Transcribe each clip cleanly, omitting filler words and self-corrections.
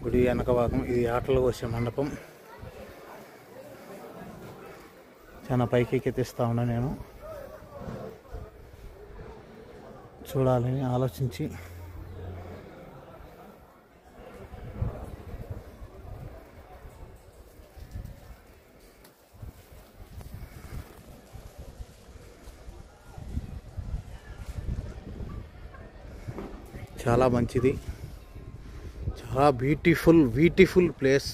గుడి వెనక భాగం. ఇది ఆటలు కోసే మండపం. చాలా పైకి ఎక్కిస్తా ఉన్నా నేను చూడాలని ఆలోచించి. చాలా మంచిది, చాలా బ్యూటిఫుల్ ప్లేస్.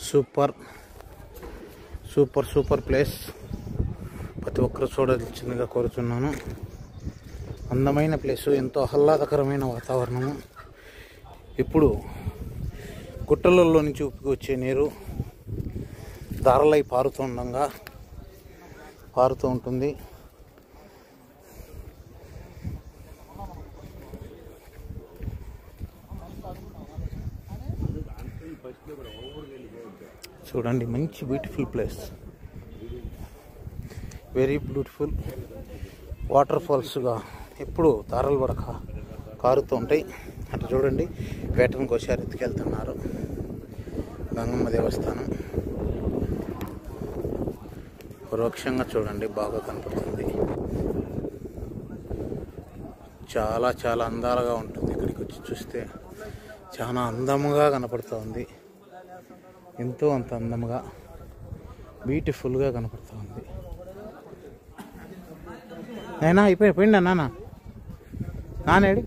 Super place. ప్రతి ఒక్కరు చూడాల్సిందిగా కోరుతున్నాను. అందమైన ప్లేసు, ఎంతో ఆహ్లాదకరమైన వాతావరణము. ఇప్పుడు గుట్టలలో నుంచి ఉప్పికి వచ్చే నీరు దారలై పారుతూ ఉంటుంది. చూడండి, మంచి beautiful place, very beautiful. Water ఫాల్స్గా ఎప్పుడు దారాలు కూడా కారుతూ ఉంటాయి. అటు చూడండి, వేటను కోసారు, ఎత్తుకెళ్తున్నారు. గంగమ్మ దేవస్థానం పరోక్షంగా చూడండి, బాగా కనపడుతుంది. చాలా అందాలుగా ఉంటుంది. ఇక్కడికి వచ్చి చూస్తే చాలా అందముగా కనపడుతుంది. ఎంతో అంత అందముగా బ్యూటిఫుల్గా కనపడుతుంది. అయినా అయిపోయిందా నానేడి?